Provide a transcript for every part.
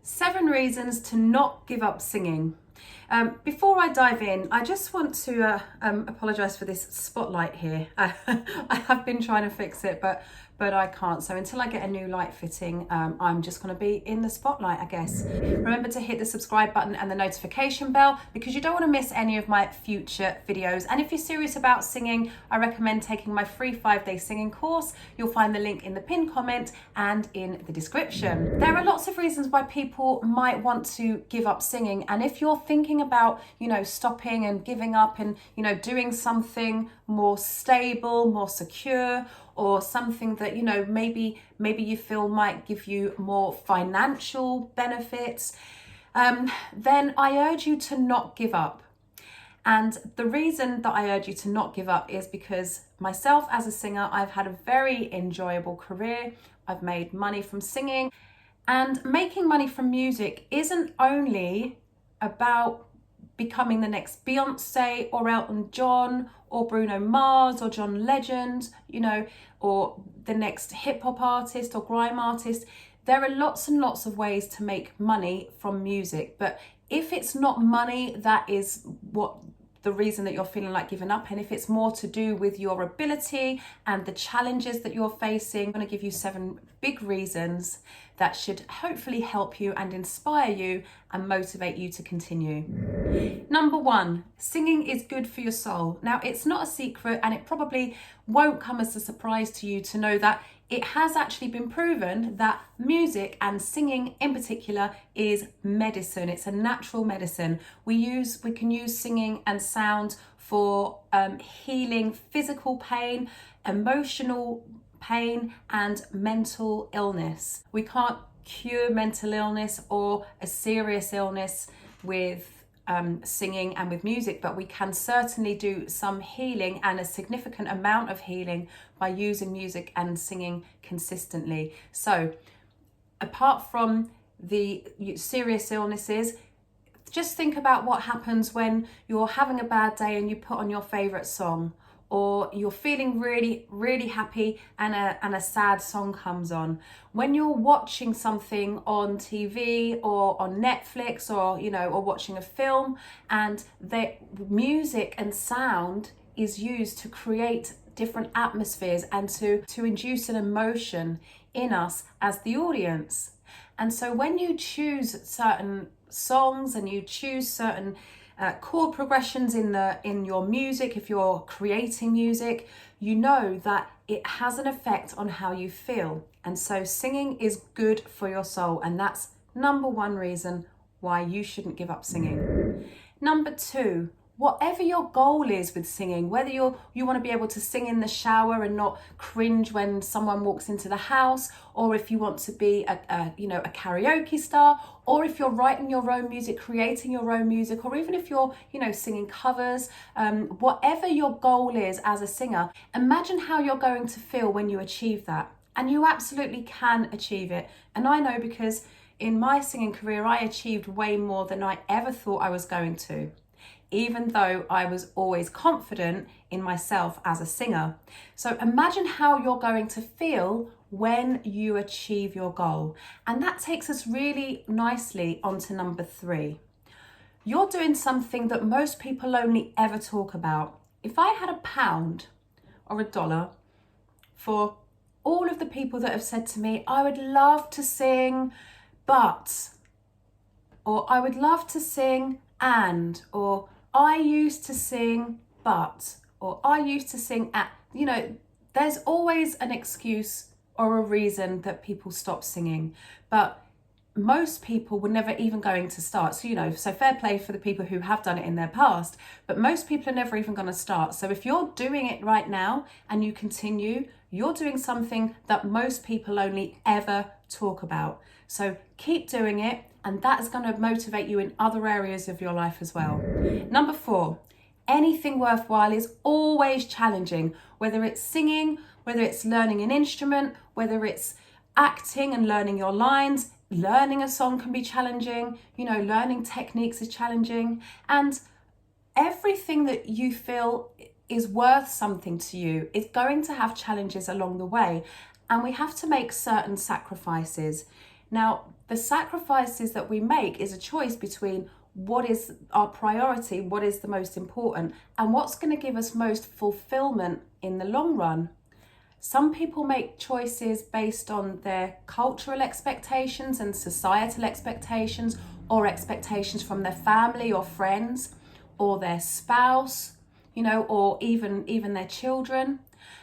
7 reasons to not give up singing. Before I dive in, I just want to apologise for this spotlight here. I have been trying to fix it, but I can't. So until I get a new light fitting, I'm just going to be in the spotlight, I guess. Remember to hit the subscribe button and the notification bell because you don't want to miss any of my future videos. And if you're serious about singing, I recommend taking my free 5-day singing course. You'll find the link in the pinned comment and in the description. There are lots of reasons why people might want to give up singing. And if you're thinking about, stopping and giving up and, doing something more stable, more secure, or something that, maybe you feel might give you more financial benefits, then I urge you to not give up. And the reason that I urge you to not give up is because myself as a singer, I've had a very enjoyable career. I've made money from singing, and making money from music isn't only about becoming the next Beyonce or Elton John or Bruno Mars or John Legend, or the next hip hop artist or grime artist. There are lots and lots of ways to make money from music, but if it's not money, that is the reason that you're feeling like giving up. And if it's more to do with your ability and the challenges that you're facing, I'm going to give you 7 big reasons that should hopefully help you and inspire you and motivate you to continue. Number 1, singing is good for your soul. Now, it's not a secret, and it probably won't come as a surprise to you to know that it has actually been proven that music, and singing in particular, is medicine. It's a natural medicine. We can use singing and sound for healing physical pain, emotional pain, and mental illness. We can't cure mental illness or a serious illness with singing and with music, but we can certainly do some healing and a significant amount of healing by using music and singing consistently. So apart from the serious illnesses, just think about what happens when you're having a bad day and you put on your favorite song, or you're feeling really, really happy and a sad song comes on. When you're watching something on TV or on Netflix or watching a film, and the music and sound is used to create different atmospheres and to induce an emotion in us as the audience. And so when you choose certain songs and you choose certain chord progressions in your music, if you're creating music, you know that it has an effect on how you feel. And so singing is good for your soul, and that's number 1 reason why you shouldn't give up singing. Number 2, whatever your goal is with singing, whether you want to be able to sing in the shower and not cringe when someone walks into the house, or if you want to be a karaoke star, or if you're writing your own music, creating your own music, or even if you're singing covers, whatever your goal is as a singer, imagine how you're going to feel when you achieve that. And you absolutely can achieve it. And I know, because in my singing career, I achieved way more than I ever thought I was going to, even though I was always confident in myself as a singer. So imagine how you're going to feel when you achieve your goal. And that takes us really nicely onto number 3. You're doing something that most people only ever talk about. If I had £1 or $1 for all of the people that have said to me, I would love to sing, but, or I would love to sing and, or I used to sing, but, or I used to sing at, there's always an excuse or a reason that people stop singing, but most people were never even going to start. So fair play for the people who have done it in their past, but most people are never even going to start. So if you're doing it right now and you continue, you're doing something that most people only ever talk about. So keep doing it, and that is going to motivate you in other areas of your life as well. Number 4, anything worthwhile is always challenging, whether it's singing, whether it's learning an instrument, whether it's acting and learning your lines. Learning a song can be challenging, learning techniques is challenging, and everything that you feel is worth something to you is going to have challenges along the way, and we have to make certain sacrifices. Now, The sacrifices that we make is a choice between what is our priority, what is the most important, and what's going to give us most fulfillment in the long run. Some people make choices based on their cultural expectations and societal expectations, or expectations from their family or friends or their spouse, or even their children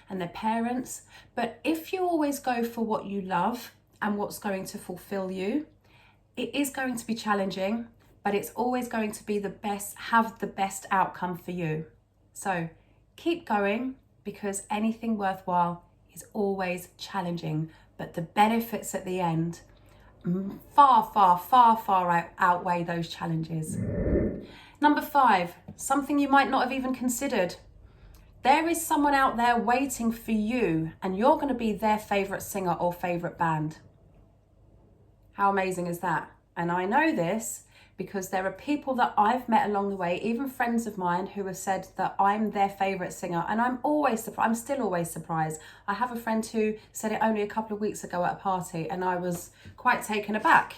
and their parents. But if you always go for what you love and what's going to fulfill you, it is going to be challenging, but it's always going to be have the best outcome for you. So keep going, because anything worthwhile is always challenging, but the benefits at the end far outweigh those challenges. Number 5, something you might not have even considered. There is someone out there waiting for you, and you're going to be their favorite singer or favorite band. How amazing is that? And I know this because there are people that I've met along the way, even friends of mine, who have said that I'm their favorite singer, and I'm still always surprised. I have a friend who said it only a couple of weeks ago at a party, and I was quite taken aback.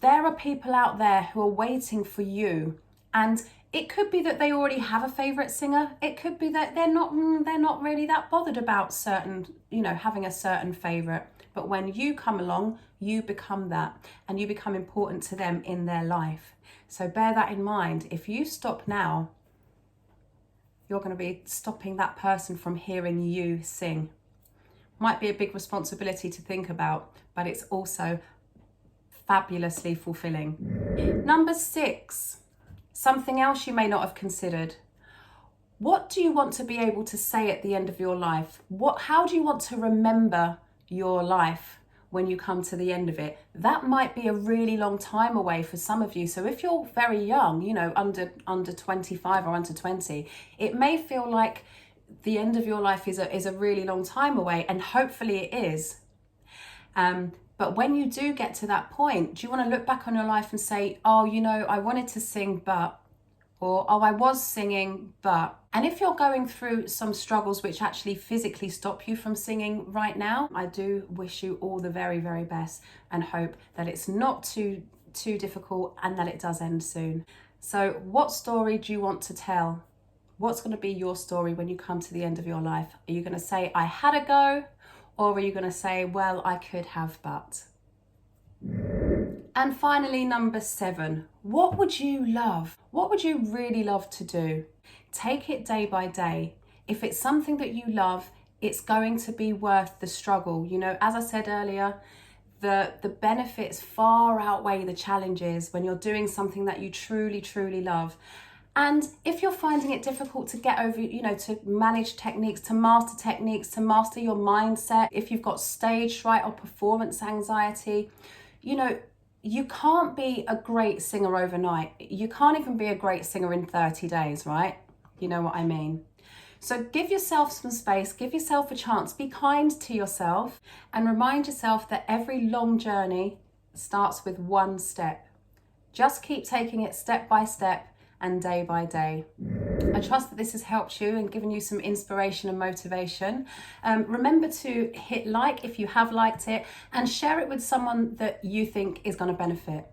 There are people out there who are waiting for you, and it could be that they already have a favorite singer. It could be that they're not really that bothered about having a certain favorite. But when you come along, you become that, and you become important to them in their life. So bear that in mind. If you stop now, you're going to be stopping that person from hearing you sing. Might be a big responsibility to think about, but it's also fabulously fulfilling. Number 6, something else you may not have considered. What do you want to be able to say at the end of your life? How do you want to remember your life when you come to the end of it? That might be a really long time away for some of you. So if you're very young, under 25 or under 20, it may feel like the end of your life is a really long time away, and hopefully it is. But when you do get to that point, do you want to look back on your life and say, oh, I wanted to sing, but, or, oh, I was singing, but. And if you're going through some struggles which actually physically stop you from singing right now, I do wish you all the very, very best, and hope that it's not too difficult and that it does end soon. So what story do you want to tell? What's going to be your story when you come to the end of your life? Are you going to say, I had a go? Or are you going to say, well, I could have, but? And finally, number 7, what would you love? What would you really love to do? Take it day by day. If it's something that you love, it's going to be worth the struggle. As I said earlier, the benefits far outweigh the challenges when you're doing something that you truly, truly love. And if you're finding it difficult to get over, to manage techniques, to master your mindset, if you've got stage fright or performance anxiety, you can't be a great singer overnight. You can't even be a great singer in 30 days, right? You know what I mean? So give yourself some space, give yourself a chance, be kind to yourself, and remind yourself that every long journey starts with one step. Just keep taking it step by step and day by day. I trust that this has helped you and given you some inspiration and motivation. Remember to hit like if you have liked it, and share it with someone that you think is going to benefit.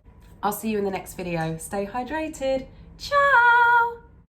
I'll see you in the next video. Stay hydrated. Ciao!